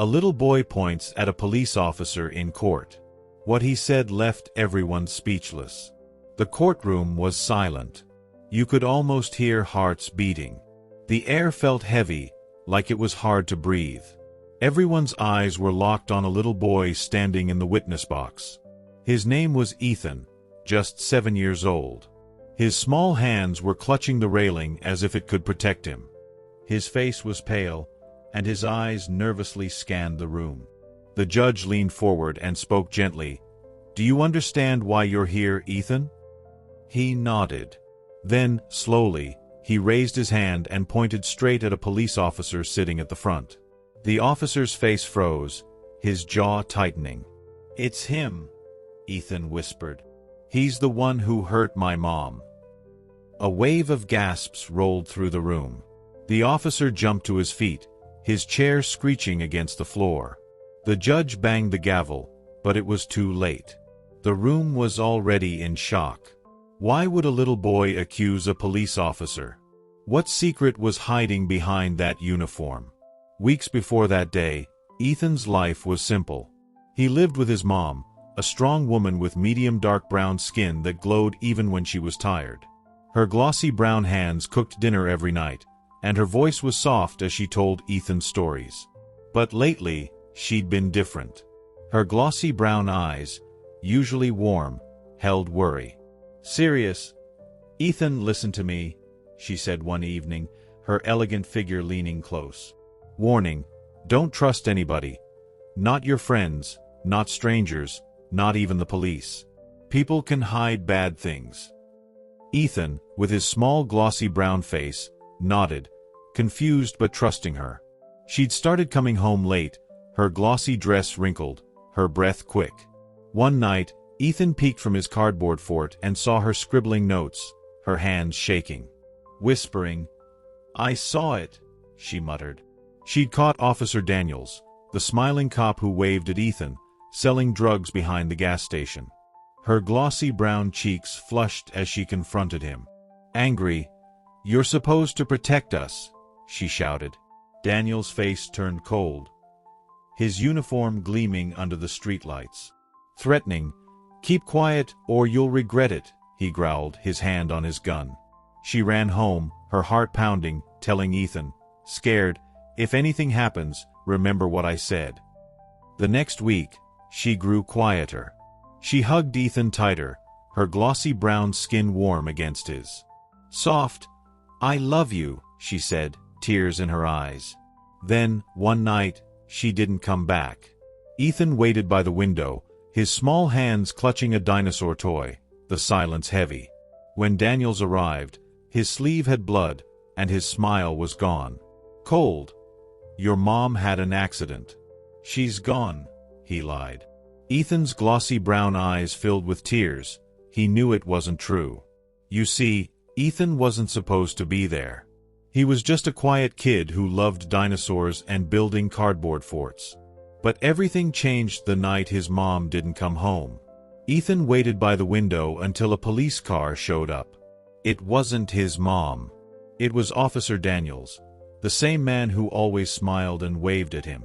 A little boy points at a police officer in court. What he said left everyone speechless. The courtroom was silent. You could almost hear hearts beating. The air felt heavy, like it was hard to breathe. Everyone's eyes were locked on a little boy standing in the witness box. His name was Ethan, just 7 years old. His small hands were clutching the railing as if it could protect him. His face was pale, and his eyes nervously scanned the room. The judge leaned forward and spoke gently. "Do you understand why you're here, Ethan?" He nodded. Then, slowly, he raised his hand and pointed straight at a police officer sitting at the front. The officer's face froze, his jaw tightening. "It's him," Ethan whispered. "He's the one who hurt my mom." A wave of gasps rolled through the room. The officer jumped to his feet, his chair screeching against the floor. The judge banged the gavel, but it was too late. The room was already in shock. Why would a little boy accuse a police officer? What secret was hiding behind that uniform? Weeks before that day, Ethan's life was simple. He lived with his mom, a strong woman with medium dark brown skin that glowed even when she was tired. Her glossy brown hands cooked dinner every night, and her voice was soft as she told Ethan stories. But lately, she'd been different. Her glossy brown eyes, usually warm, held worry. "Serious? Ethan, listen to me," she said one evening, her elegant figure leaning close. "Warning, don't trust anybody. Not your friends, not strangers, not even the police. People can hide bad things." Ethan, with his small glossy brown face, nodded, confused but trusting her. She'd started coming home late, her glossy dress wrinkled, her breath quick. One night, Ethan peeked from his cardboard fort and saw her scribbling notes, her hands shaking. Whispering, "I saw it," she muttered. She'd caught Officer Daniels, the smiling cop who waved at Ethan, selling drugs behind the gas station. Her glossy brown cheeks flushed as she confronted him. Angry, "You're supposed to protect us," she shouted. Daniel's face turned cold, his uniform gleaming under the streetlights. Threatening, "Keep quiet or you'll regret it," he growled, his hand on his gun. She ran home, her heart pounding, telling Ethan, scared, "If anything happens, remember what I said." The next week, she grew quieter. She hugged Ethan tighter, her glossy brown skin warm against his. "Soft, I love you," she said, tears in her eyes. Then, one night, she didn't come back. Ethan waited by the window, his small hands clutching a dinosaur toy, the silence heavy. When Daniels arrived, his sleeve had blood, and his smile was gone. Cold. "Your mom had an accident." "She's gone," he lied. Ethan's glossy brown eyes filled with tears. He knew it wasn't true. You see, Ethan wasn't supposed to be there. He was just a quiet kid who loved dinosaurs and building cardboard forts. But everything changed the night his mom didn't come home. Ethan waited by the window until a police car showed up. It wasn't his mom. It was Officer Daniels, the same man who always smiled and waved at him.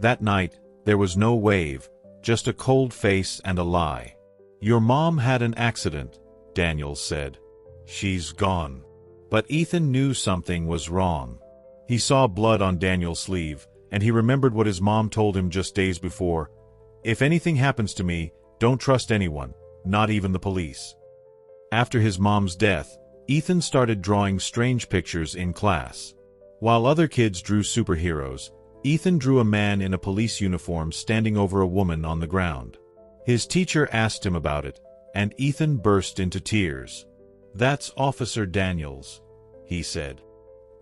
That night, there was no wave, just a cold face and a lie. "Your mom had an accident," Daniels said. "She's gone." But Ethan knew something was wrong. He saw blood on Daniel's sleeve, and he remembered what his mom told him just days before. "If anything happens to me, don't trust anyone, not even the police." After his mom's death, Ethan started drawing strange pictures in class. While other kids drew superheroes, Ethan drew a man in a police uniform standing over a woman on the ground. His teacher asked him about it, and Ethan burst into tears. "That's Officer Daniels," he said.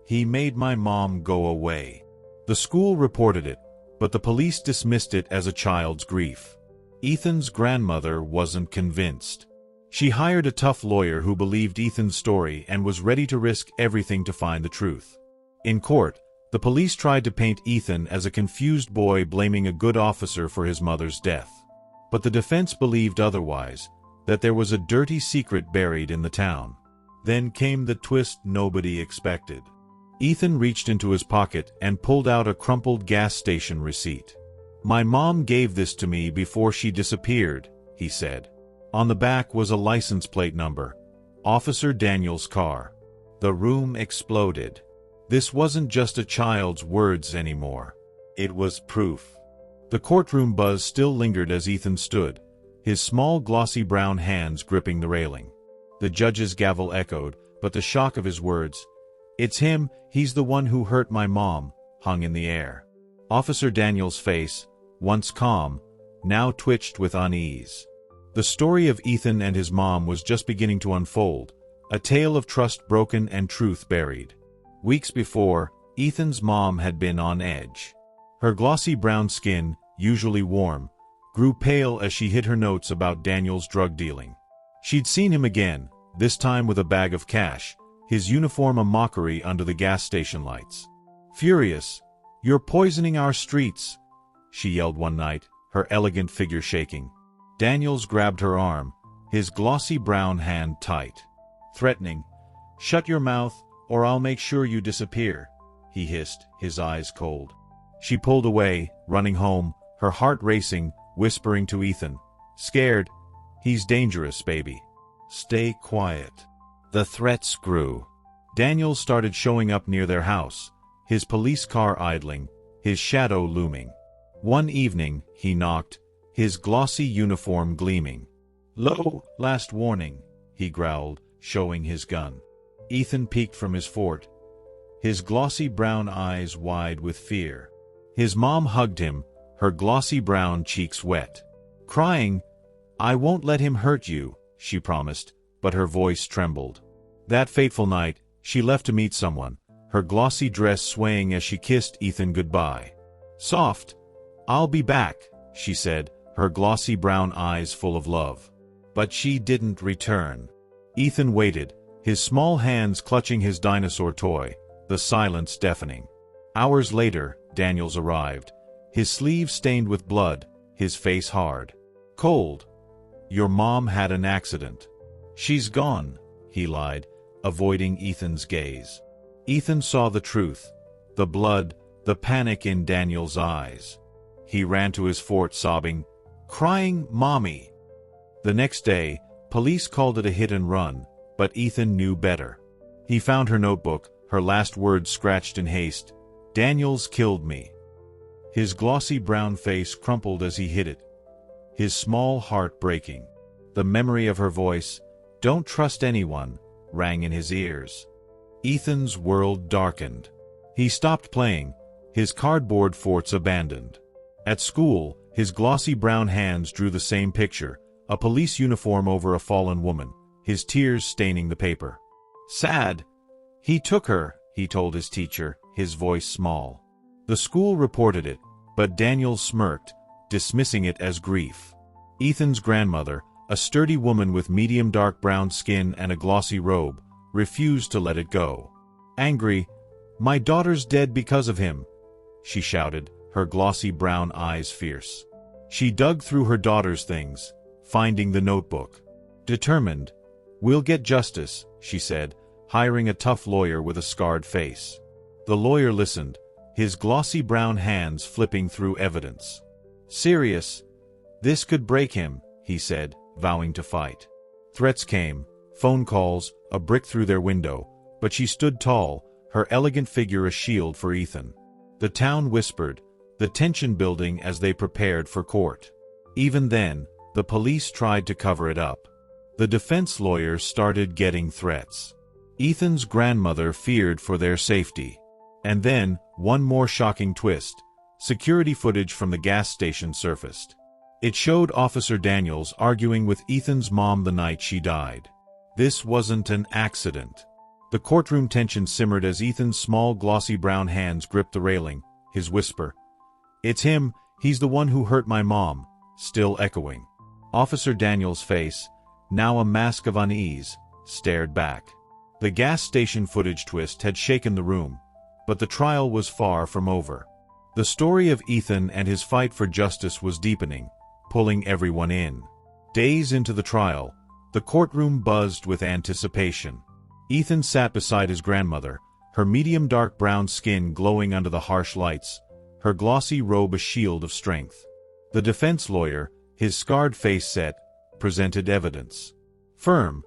"He made my mom go away." The school reported it, but the police dismissed it as a child's grief. Ethan's grandmother wasn't convinced. She hired a tough lawyer who believed Ethan's story and was ready to risk everything to find the truth. In court, the police tried to paint Ethan as a confused boy blaming a good officer for his mother's death. But the defense believed otherwise, that there was a dirty secret buried in the town. Then came the twist nobody expected. Ethan reached into his pocket and pulled out a crumpled gas station receipt. "My mom gave this to me before she disappeared," he said. On the back was a license plate number. Officer Daniels' car. The room exploded. This wasn't just a child's words anymore. It was proof. The courtroom buzz still lingered as Ethan stood, his small glossy brown hands gripping the railing. The judge's gavel echoed, but the shock of his words, "It's him, he's the one who hurt my mom," hung in the air. Officer Daniels' face, once calm, now twitched with unease. The story of Ethan and his mom was just beginning to unfold, a tale of trust broken and truth buried. Weeks before, Ethan's mom had been on edge. Her glossy brown skin, usually warm, grew pale as she hid her notes about Daniel's drug dealing. She'd seen him again, this time with a bag of cash, his uniform a mockery under the gas station lights. Furious, "You're poisoning our streets," she yelled one night, her elegant figure shaking. Daniels grabbed her arm, his glossy brown hand tight. Threatening, "Shut your mouth, or I'll make sure you disappear," he hissed, his eyes cold. She pulled away, running home, her heart racing, whispering to Ethan, "Scared? He's dangerous, baby. Stay quiet." The threats grew. Daniel started showing up near their house, his police car idling, his shadow looming. One evening, he knocked, his glossy uniform gleaming. "Low, last warning," he growled, showing his gun. Ethan peeked from his fort, his glossy brown eyes wide with fear. His mom hugged him, her glossy brown cheeks wet. Crying, "I won't let him hurt you," she promised, but her voice trembled. That fateful night, she left to meet someone, her glossy dress swaying as she kissed Ethan goodbye. "Soft, I'll be back," she said, her glossy brown eyes full of love. But she didn't return. Ethan waited, his small hands clutching his dinosaur toy, the silence deafening. Hours later, Daniels arrived, his sleeves stained with blood, his face hard. Cold. "Your mom had an accident." "She's gone," he lied, avoiding Ethan's gaze. Ethan saw the truth, the blood, the panic in Daniel's eyes. He ran to his fort sobbing, crying, "Mommy." The next day, police called it a hit and run, but Ethan knew better. He found her notebook, her last words scratched in haste, "Daniels killed me." His glossy brown face crumpled as he hid it, his small heart breaking. The memory of her voice, "Don't trust anyone," rang in his ears. Ethan's world darkened. He stopped playing, his cardboard forts abandoned. At school, his glossy brown hands drew the same picture, a police uniform over a fallen woman, his tears staining the paper. "Sad. He took her," he told his teacher, his voice small. The school reported it, but Daniel smirked, dismissing it as grief. Ethan's grandmother, a sturdy woman with medium dark brown skin and a glossy robe, refused to let it go. Angry, "My daughter's dead because of him," she shouted, her glossy brown eyes fierce. She dug through her daughter's things, finding the notebook. Determined, "We'll get justice," she said, hiring a tough lawyer with a scarred face. The lawyer listened, his glossy brown hands flipping through evidence. "Serious. This could break him," he said, vowing to fight. Threats came, phone calls, a brick through their window, but she stood tall, her elegant figure a shield for Ethan. The town whispered, the tension building as they prepared for court. Even then, the police tried to cover it up. The defense lawyers started getting threats. Ethan's grandmother feared for their safety. And then, one more shocking twist. Security footage from the gas station surfaced. It showed Officer Daniels arguing with Ethan's mom the night she died. This wasn't an accident. The courtroom tension simmered as Ethan's small glossy brown hands gripped the railing, his whisper, "It's him, he's the one who hurt my mom," still echoing. Officer Daniels' face, now a mask of unease, stared back. The gas station footage twist had shaken the room, but the trial was far from over. The story of Ethan and his fight for justice was deepening, pulling everyone in. Days into the trial, the courtroom buzzed with anticipation. Ethan sat beside his grandmother, her medium dark brown skin glowing under the harsh lights, her glossy robe a shield of strength. The defense lawyer, his scarred face set, presented evidence. Firm.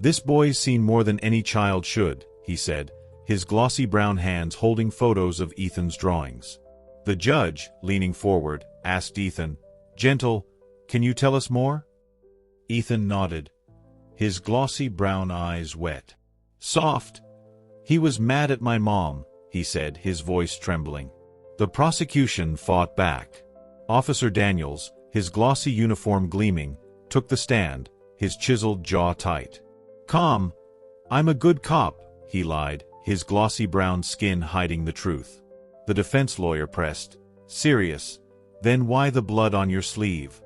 "This boy's seen more than any child should," he said, his glossy brown hands holding photos of Ethan's drawings. The judge, leaning forward, asked Ethan, "Gentle, can you tell us more?" Ethan nodded, his glossy brown eyes wet. "Soft. He was mad at my mom," he said, his voice trembling. The prosecution fought back. Officer Daniels, his glossy uniform gleaming, took the stand, his chiseled jaw tight. "Calm. I'm a good cop," he lied, his glossy brown skin hiding the truth. The defense lawyer pressed, "Serious. Then why the blood on your sleeve?"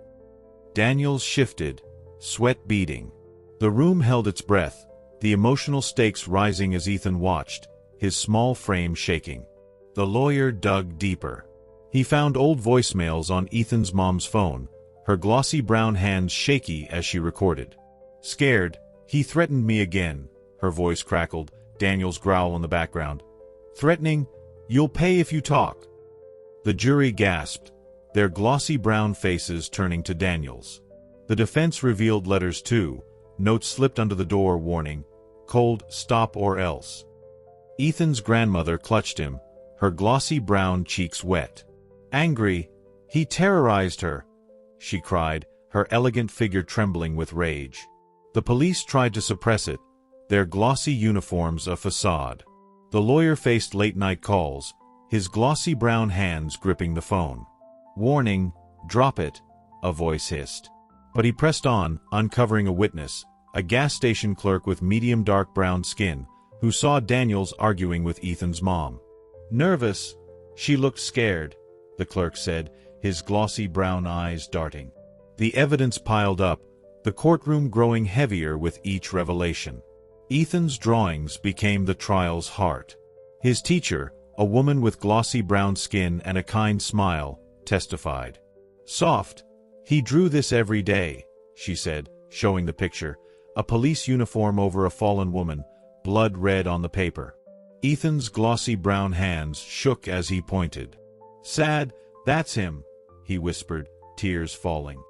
Daniels shifted, sweat beading. The room held its breath, the emotional stakes rising as Ethan watched, his small frame shaking. The lawyer dug deeper. He found old voicemails on Ethan's mom's phone, her glossy brown hands shaky as she recorded. "Scared, he threatened me again," her voice crackled, Daniel's growl in the background. "Threatening, you'll pay if you talk." The jury gasped, their glossy brown faces turning to Daniels. The defense revealed letters too, notes slipped under the door warning, "Cold, stop or else." Ethan's grandmother clutched him, her glossy brown cheeks wet. Angry, he terrorized her, she cried, her elegant figure trembling with rage. The police tried to suppress it, their glossy uniforms a facade. The lawyer faced late-night calls, his glossy brown hands gripping the phone. "Warning, drop it," a voice hissed. But he pressed on, uncovering a witness, a gas station clerk with medium dark brown skin, who saw Daniels arguing with Ethan's mom. "Nervous. She looked scared," the clerk said, his glossy brown eyes darting. The evidence piled up, the courtroom growing heavier with each revelation. Ethan's drawings became the trial's heart. His teacher, a woman with glossy brown skin and a kind smile, testified. "Soft. He drew this every day," she said, showing the picture, a police uniform over a fallen woman, blood red on the paper. Ethan's glossy brown hands shook as he pointed. "Sad, that's him," he whispered, tears falling.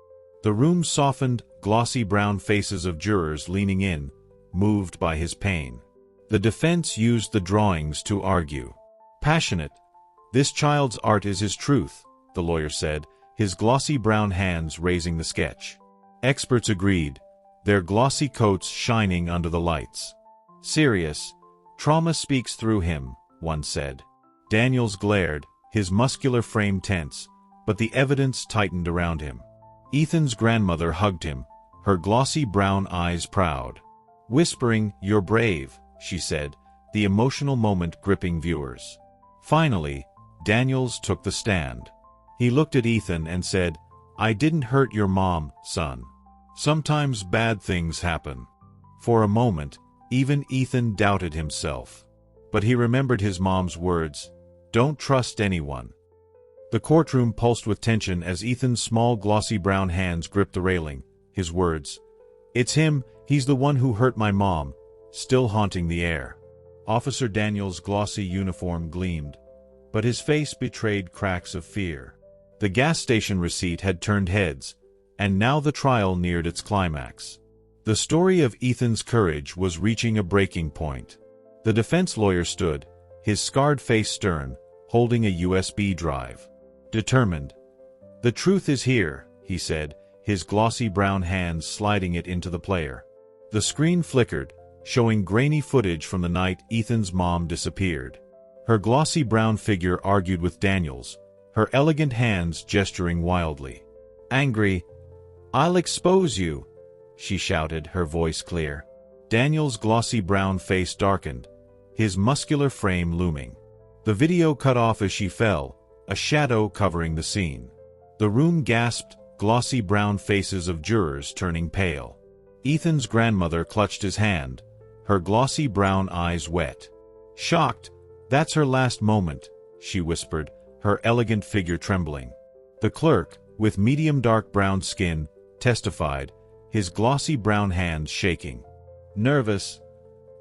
The room softened, glossy brown faces of jurors leaning in, moved by his pain. The defense used the drawings to argue. "Passionate. This child's art is his truth," the lawyer said, his glossy brown hands raising the sketch. Experts agreed, their glossy coats shining under the lights. "Serious. Trauma speaks through him," one said. Daniels glared, his muscular frame tense, but the evidence tightened around him. Ethan's grandmother hugged him, her glossy brown eyes proud. Whispering, "You're brave," she said, the emotional moment gripping viewers. Finally, Daniels took the stand. He looked at Ethan and said, "I didn't hurt your mom, son. Sometimes bad things happen." For a moment, even Ethan doubted himself. But he remembered his mom's words, "Don't trust anyone." The courtroom pulsed with tension as Ethan's small glossy brown hands gripped the railing, his words, "It's him, he's the one who hurt my mom," still haunting the air. Officer Daniels' glossy uniform gleamed, but his face betrayed cracks of fear. The gas station receipt had turned heads, and now the trial neared its climax. The story of Ethan's courage was reaching a breaking point. The defense lawyer stood, his scarred face stern, holding a USB drive. Determined. "The truth is here," he said, his glossy brown hands sliding it into the player. The screen flickered, showing grainy footage from the night Ethan's mom disappeared. Her glossy brown figure argued with Daniels, her elegant hands gesturing wildly. Angry, "I'll expose you," she shouted, her voice clear. Daniel's glossy brown face darkened, his muscular frame looming. The video cut off as she fell, a shadow covering the scene. The room gasped, glossy brown faces of jurors turning pale. Ethan's grandmother clutched his hand, her glossy brown eyes wet. Shocked, "That's her last moment," she whispered, her elegant figure trembling. The clerk, with medium dark brown skin, testified, his glossy brown hands shaking. "Nervous.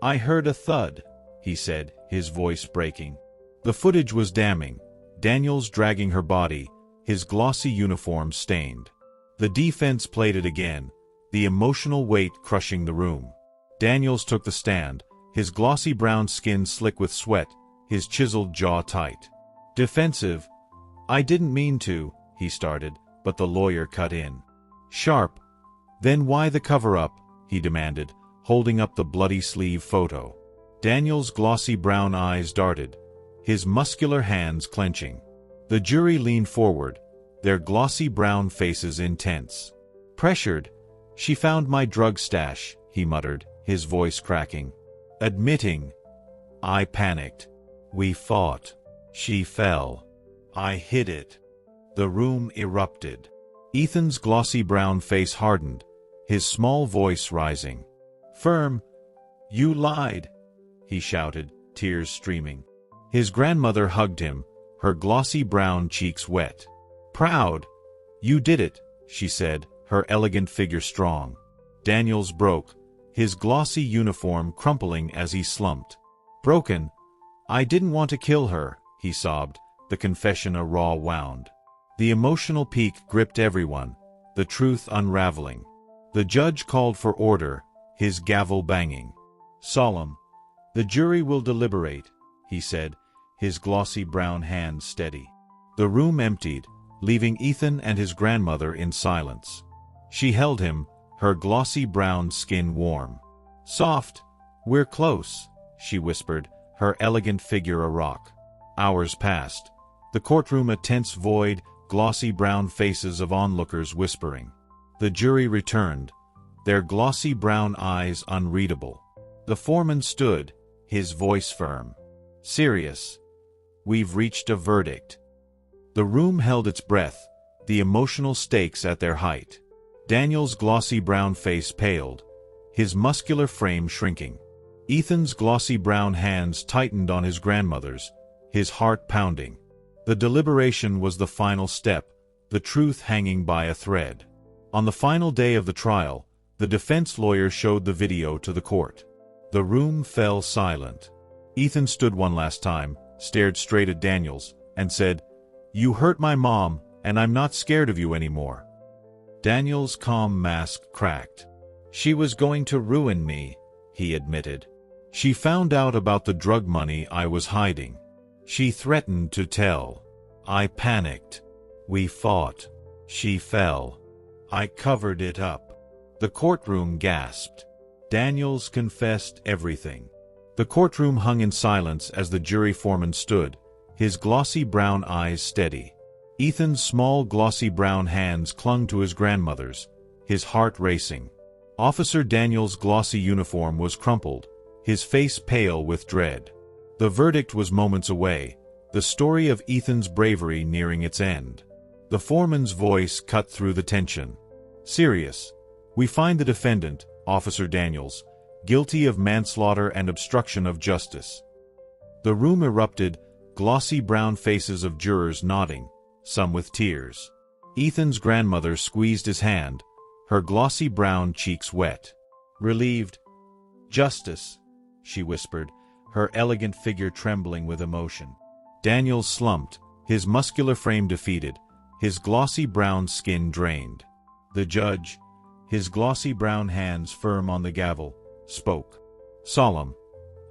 I heard a thud," he said, his voice breaking. The footage was damning. Daniels dragging her body, his glossy uniform stained. The defense played it again, the emotional weight crushing the room. Daniels took the stand, his glossy brown skin slick with sweat, his chiseled jaw tight. Defensive. "I didn't mean to," he started, but the lawyer cut in. Sharp. "Then why the cover-up?" he demanded, holding up the bloody sleeve photo. Daniels' glossy brown eyes darted, his muscular hands clenching. The jury leaned forward, their glossy brown faces intense. "Pressured. She found my drug stash," he muttered, his voice cracking. "Admitting. I panicked. We fought. She fell. I hid it." The room erupted. Ethan's glossy brown face hardened, his small voice rising. "Firm. You lied," he shouted, tears streaming. His grandmother hugged him, her glossy brown cheeks wet. "Proud. You did it," she said, her elegant figure strong. Daniels broke, his glossy uniform crumpling as he slumped. "Broken. I didn't want to kill her," he sobbed, the confession a raw wound. The emotional peak gripped everyone, the truth unraveling. The judge called for order, his gavel banging. "Solemn. The jury will deliberate," he said, his glossy brown hands steady. The room emptied, leaving Ethan and his grandmother in silence. She held him, her glossy brown skin warm. "Soft. We're close," she whispered, her elegant figure a rock. Hours passed. The courtroom a tense void, glossy brown faces of onlookers whispering. The jury returned, their glossy brown eyes unreadable. The foreman stood, his voice firm. "Serious. We've reached a verdict." The room held its breath, the emotional stakes at their height. Daniel's glossy brown face paled, his muscular frame shrinking. Ethan's glossy brown hands tightened on his grandmother's, his heart pounding. The deliberation was the final step, the truth hanging by a thread. On the final day of the trial, the defense lawyer showed the video to the court. The room fell silent. Ethan stood one last time, stared straight at Daniels, and said, "You hurt my mom, and I'm not scared of you anymore." Daniel's calm mask cracked. "She was going to ruin me," he admitted. "She found out about the drug money I was hiding. She threatened to tell. I panicked. We fought. She fell. I covered it up." The courtroom gasped. Daniels confessed everything. The courtroom hung in silence as the jury foreman stood, his glossy brown eyes steady. Ethan's small glossy brown hands clung to his grandmother's, his heart racing. Officer Daniels' glossy uniform was crumpled, his face pale with dread. The verdict was moments away, the story of Ethan's bravery nearing its end. The foreman's voice cut through the tension. "Serious. We find the defendant, Officer Daniels, guilty of manslaughter and obstruction of justice." The room erupted, glossy brown faces of jurors nodding, some with tears. Ethan's grandmother squeezed his hand, her glossy brown cheeks wet. "Relieved." "Justice," she whispered, her elegant figure trembling with emotion. Daniels slumped, his muscular frame defeated, his glossy brown skin drained. The judge, his glossy brown hands firm on the gavel, spoke. "Solemn.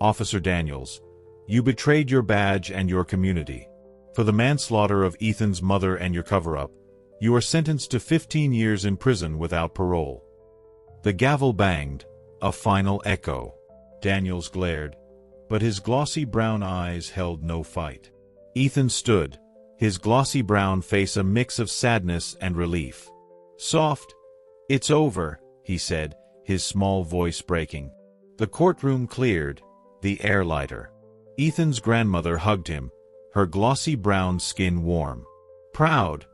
Officer Daniels, you betrayed your badge and your community. For the manslaughter of Ethan's mother and your cover-up, you are sentenced to 15 years in prison without parole." The gavel banged, a final echo. Daniels glared, but his glossy brown eyes held no fight. Ethan stood, his glossy brown face a mix of sadness and relief. "Soft. It's over," he said, his small voice breaking. The courtroom cleared, the air lighter. Ethan's grandmother hugged him, her glossy brown skin warm. "Proud.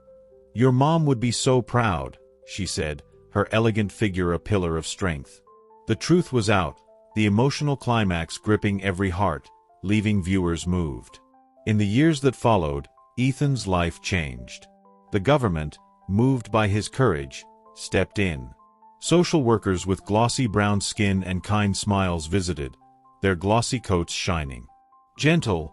Your mom would be so proud," she said, her elegant figure a pillar of strength. The truth was out, the emotional climax gripping every heart, leaving viewers moved. In the years that followed, Ethan's life changed. The government, moved by his courage, stepped in. Social workers with glossy brown skin and kind smiles visited, their glossy coats shining. Gentle.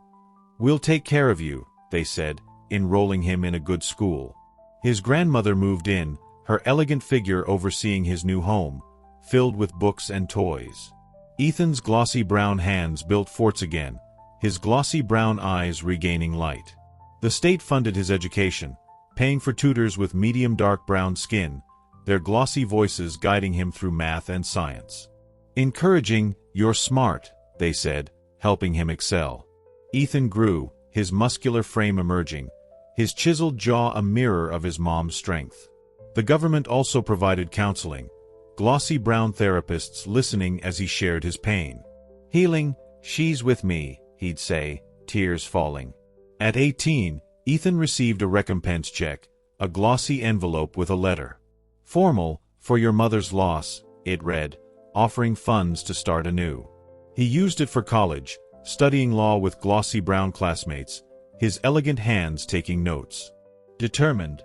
We'll take care of you, they said, enrolling him in a good school. His grandmother moved in, her elegant figure overseeing his new home, filled with books and toys. Ethan's glossy brown hands built forts again, his glossy brown eyes regaining light. The state funded his education, paying for tutors with medium dark brown skin, their glossy voices guiding him through math and science. Encouraging, "You're smart," they said, helping him excel. Ethan grew, his muscular frame emerging, his chiseled jaw a mirror of his mom's strength. The government also provided counseling, glossy brown therapists listening as he shared his pain. Healing, "She's with me," he'd say, tears falling. At 18, Ethan received a recompense check, a glossy envelope with a letter. Formal, "For your mother's loss," it read, offering funds to start anew. He used it for college, studying law with glossy brown classmates, his elegant hands taking notes. Determined.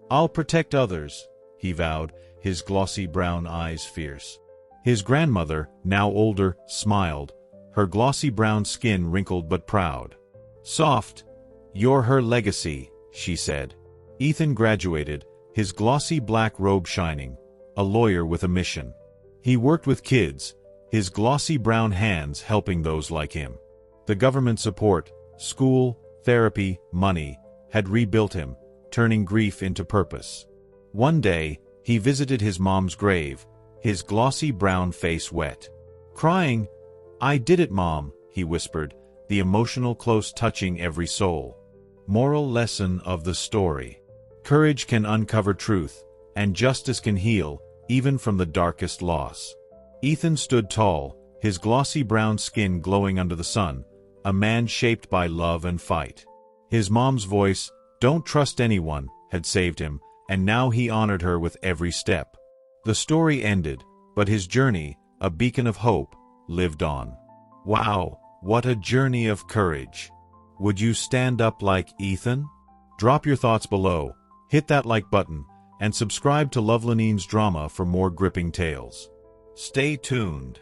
"I'll protect others," he vowed, his glossy brown eyes fierce. His grandmother, now older, smiled, her glossy brown skin wrinkled but proud. "Soft. You're her legacy," she said. Ethan graduated, his glossy black robe shining, a lawyer with a mission. He worked with kids, his glossy brown hands helping those like him. The government support, school, therapy, money, had rebuilt him, turning grief into purpose. One day, he visited his mom's grave, his glossy brown face wet. Crying, "I did it, Mom," he whispered, the emotional close touching every soul. Moral lesson of the story. Courage can uncover truth, and justice can heal, even from the darkest loss. Ethan stood tall, his glossy brown skin glowing under the sun, a man shaped by love and fight. His mom's voice, "Don't trust anyone," had saved him, and now he honored her with every step. The story ended, but his journey, a beacon of hope, lived on. Wow, what a journey of courage. Would you stand up like Ethan? Drop your thoughts below, hit that like button, and subscribe to Love Lanine's Drama for more gripping tales. Stay tuned.